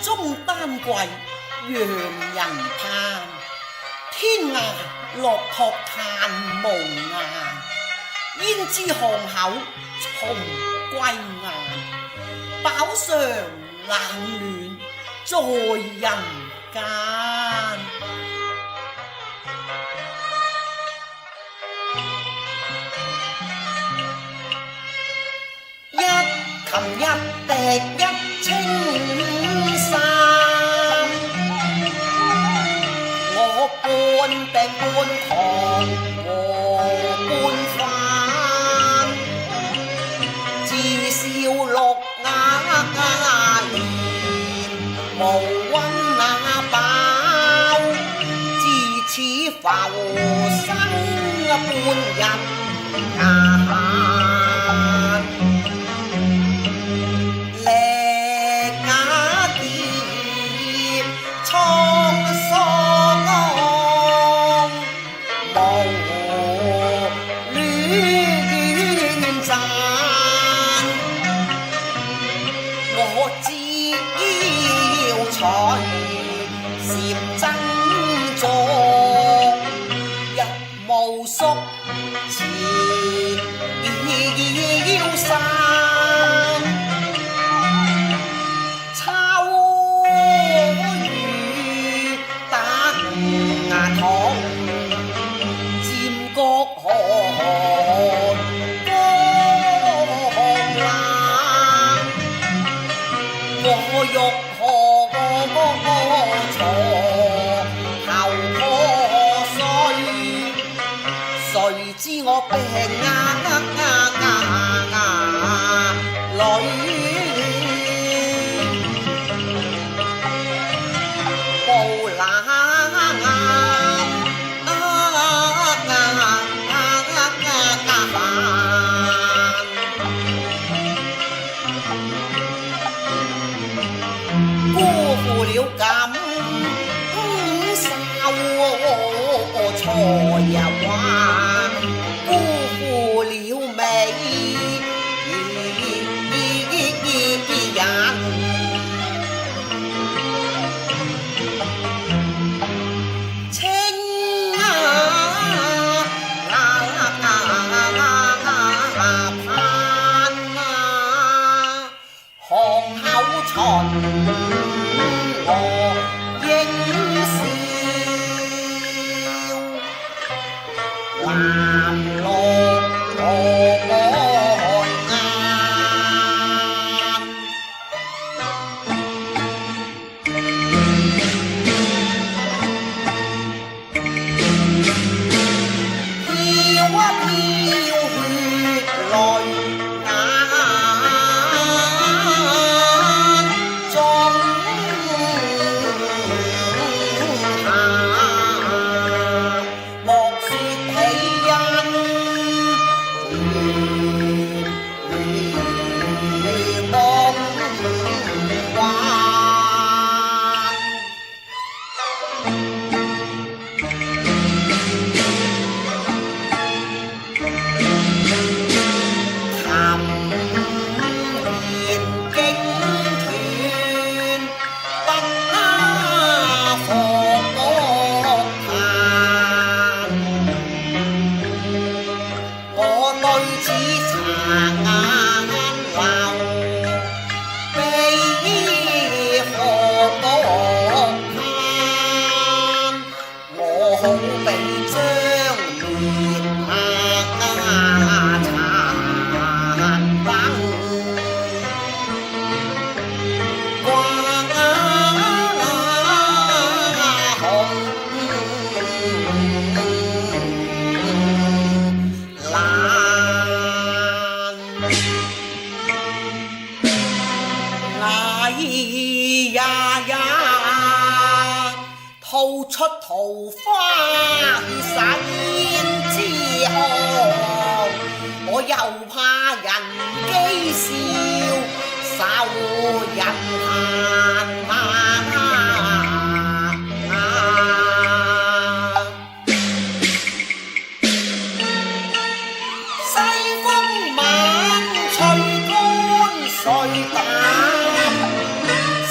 中丹桂讓人嘆，天涯落拓嘆無涯，焉知巷口重歸雁，飽嘗冷暖在人間。一琴一笛一青衫，我半病半糖和半飯，自笑六雅言，無溫那飽，自此浮生半人間。我只要隨禪僧俗，入無宿前要散，秋雨打筒，漸覺寒。我欲何坐後可睡，誰知我病裏暴辜負了感受才也話，辜負了美人，情盼巷口巡。我應笑，南落吐出桃花灑胭脂紅，我又怕人譏笑，受人彈。西風猛吹乾碎膽，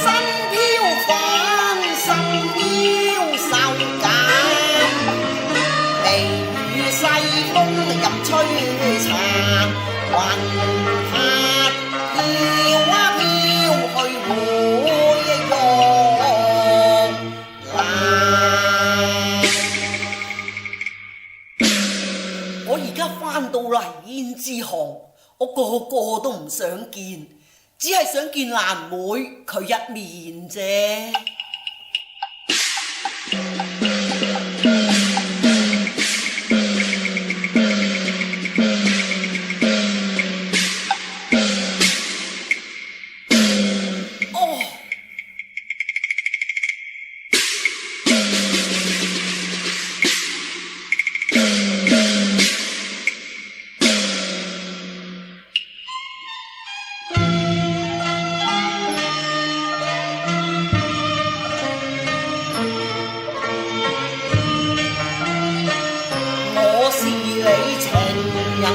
身飄雲霞飄啊飄去會玉蘭。我而家返到嚟胭脂巷，我個個都唔想見，只係想見蘭妹佢一面啫。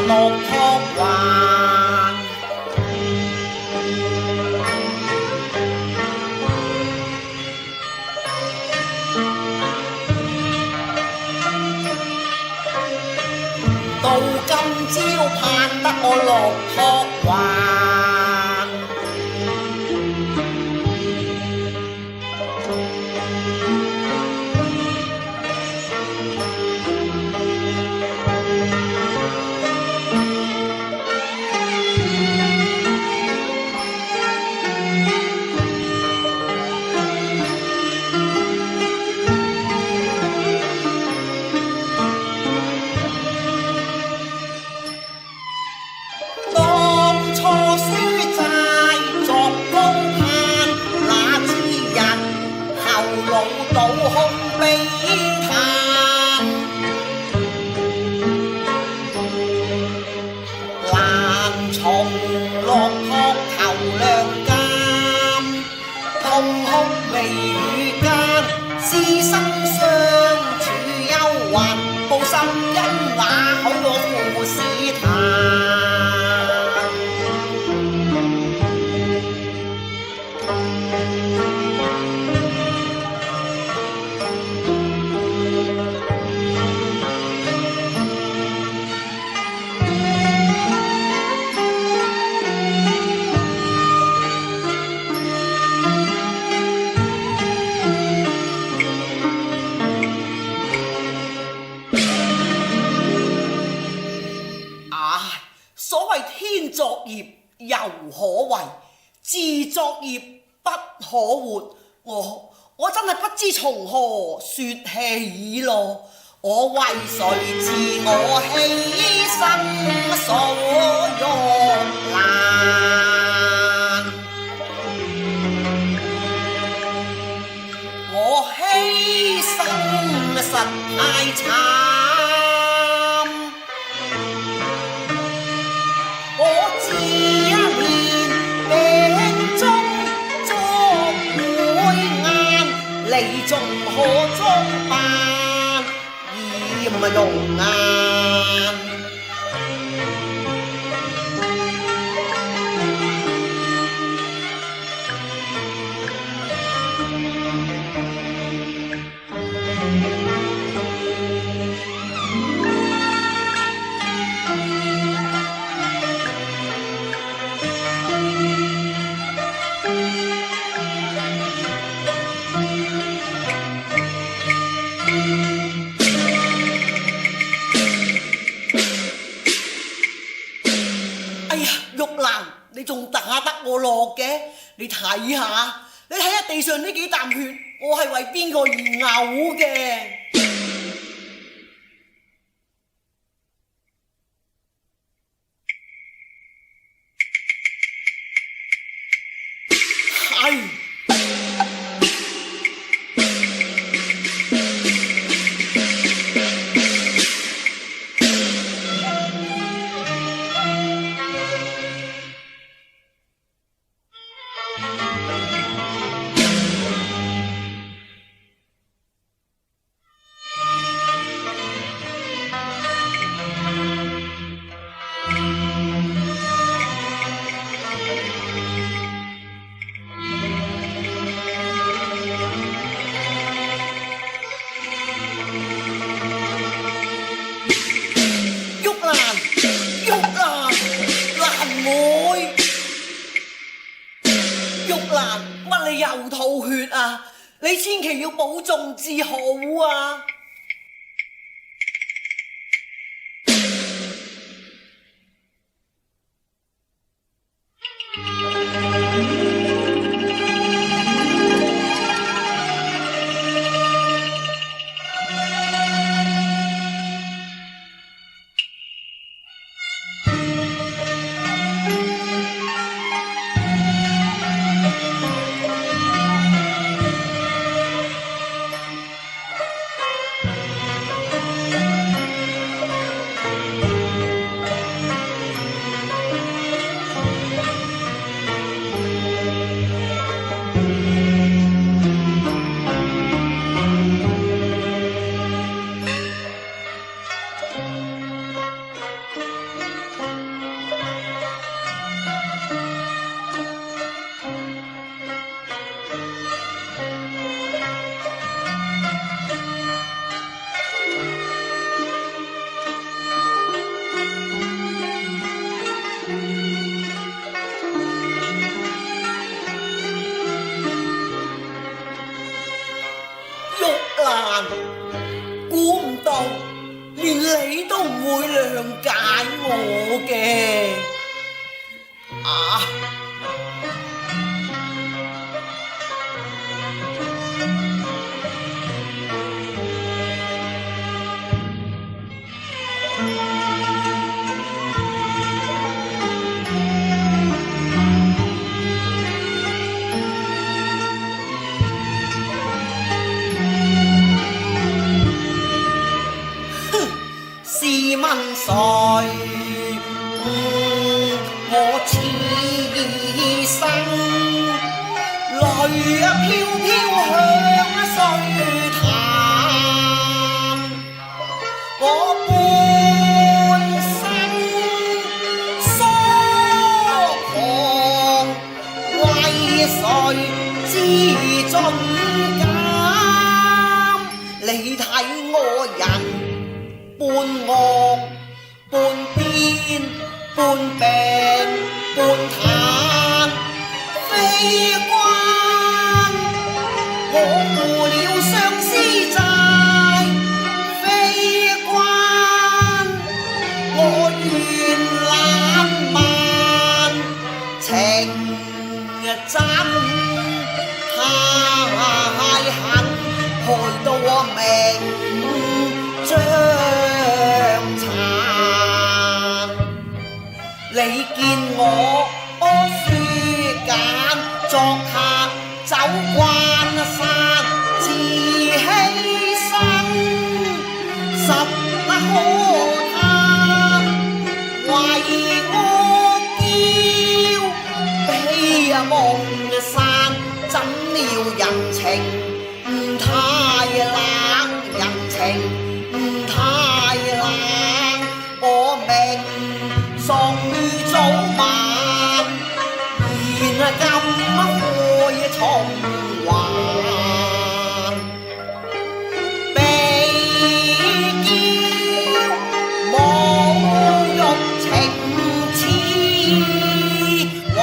落託還，到今朝盼得我落託還。倒空悲嘆，蘭從落託頭亮監，痛哭微語間，師生相處憂患，報心恩那許我父史壇。所謂天作孽猶可為，自作孽不可活。我真係不知從何說起咯。我為誰自我犧牲所欲難？我犧牲實太慘。你仲可裝扮艷容顏？玉蘭，你仲打得我落嘅？你睇下地上呢幾啖血，我係為邊個而嘔嘅？係。你千祈要保重至好啊！估唔到連你都唔會諒解我嘅啊！試問誰？我此生淚飄飄向水潭，我半生疏狂，為誰知盡感？你睇我人半惡半癲半病半癱非關，我負了相思債非關，我願懶慢情真太狠，害到我命將殘，你見我書簡作客走關山，自犧牲實可嘆，為我驕比夢散，怎料人情太冷，人情太冷，我命喪於早晚，現今悔重還，被驕侮辱情似幻。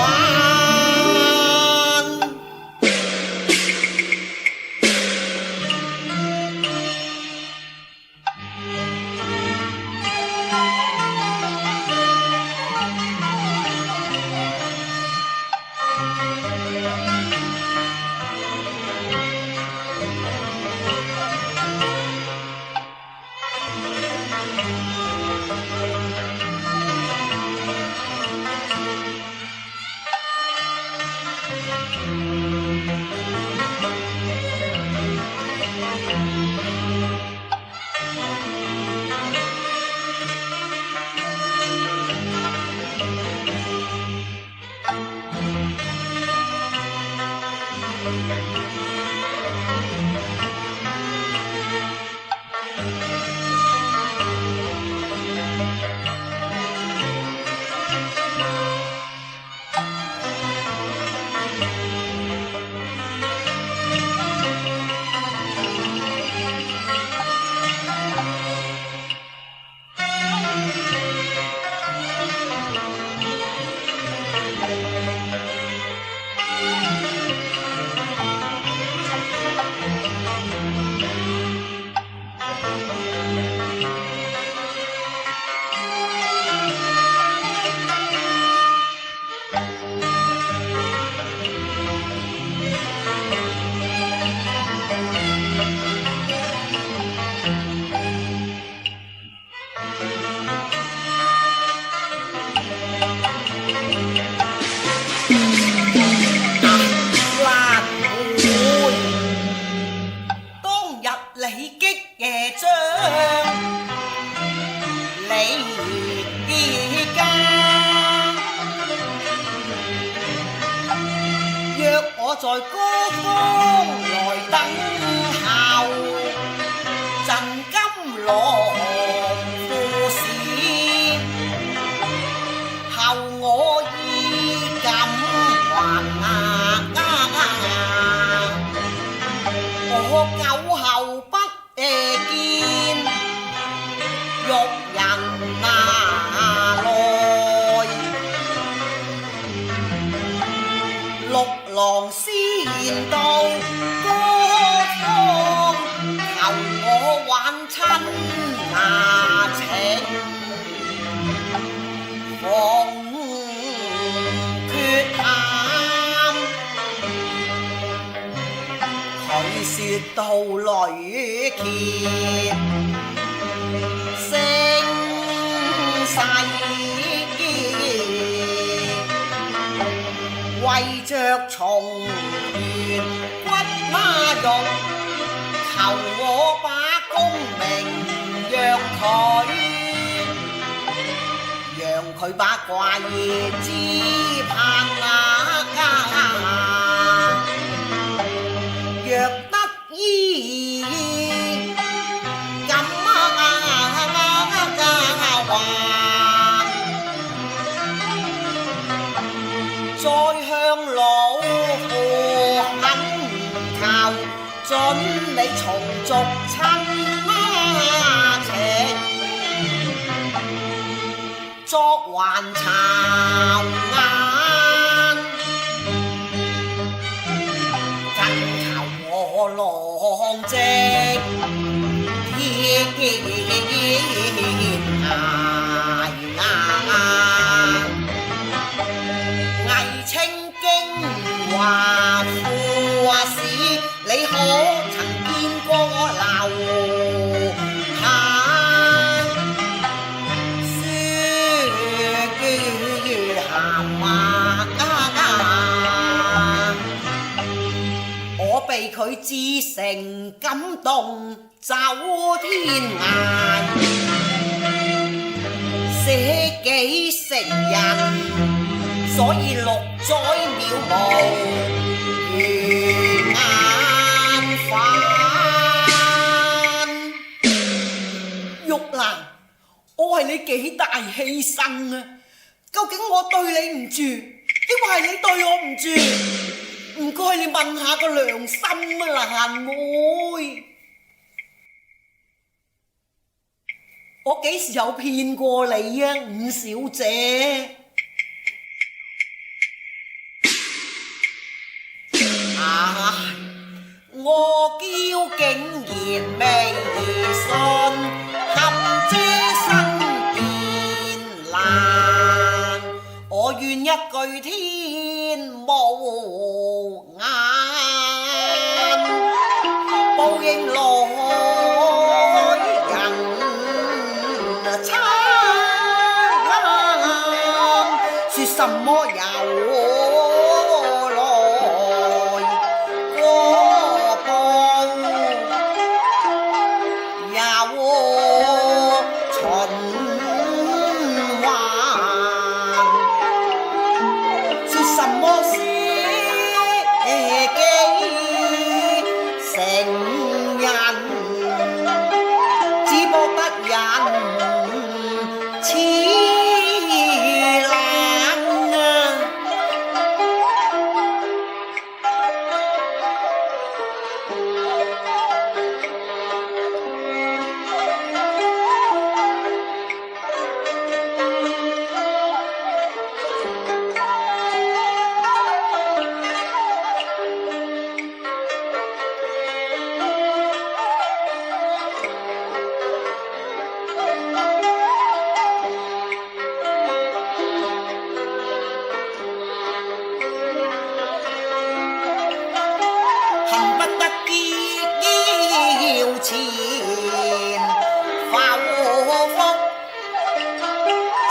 擊嘅將李家。若我在高方來等候，贈金郎副使，後我衣錦還我久後不見，玉人來，六郎先到歌坊，求我挽親情，逢缺陷，佢說到女傑聲勢，為着重圓骨媽肉，求我把功名讓佢把怪之盼若得意咁話，再向老父懇求，准你重續親情，作還巢眼，更求我浪跡天涯，魏青京華副使，你可曾見過劉下書函我被佢至誠感動，走天涯，捨己成人，所以六載渺無緣眼返。玉蘭，我為你幾大犧牲啊！究竟我對你唔住，抑或係你對我唔住？唔該，你問下個良心啊，蘭妹，我幾時有騙過你啊，五小姐？我嬌竟然未信，陷遮身變難，我願一句天無眼，報應來人參，說什麼有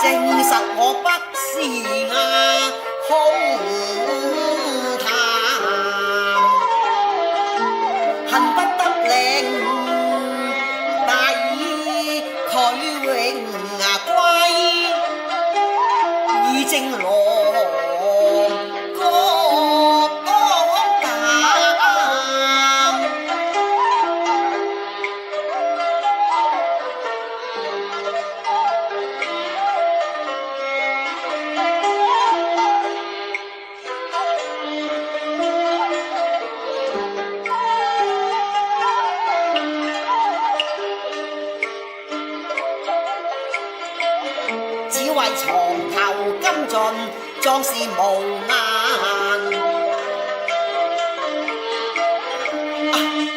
證實我不是空談，恨不得領佢永歸，已正羅國大。只為床頭金盡，壯士無顏。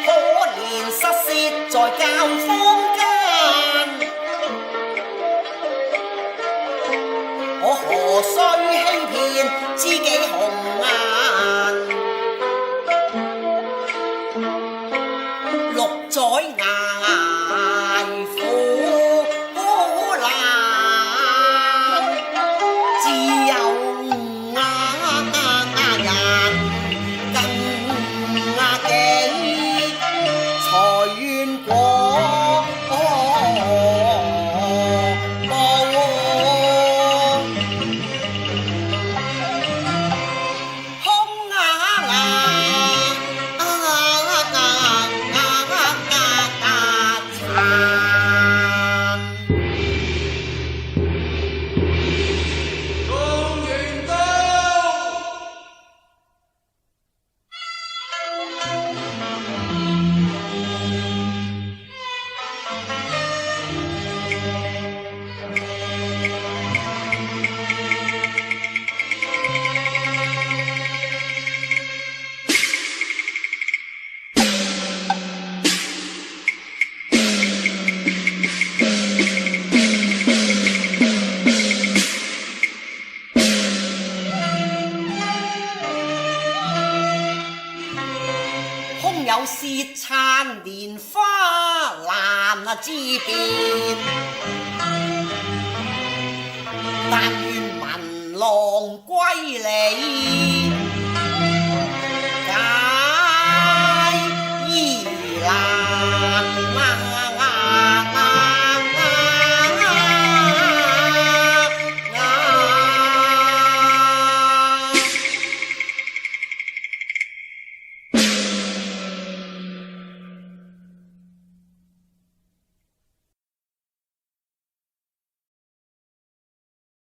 可憐失竊在教坊間，我何須欺騙知己紅顏？六載捱苦難，自有人更己，才願過空有舌燦蓮花難之辨，但願聞郎歸嚟。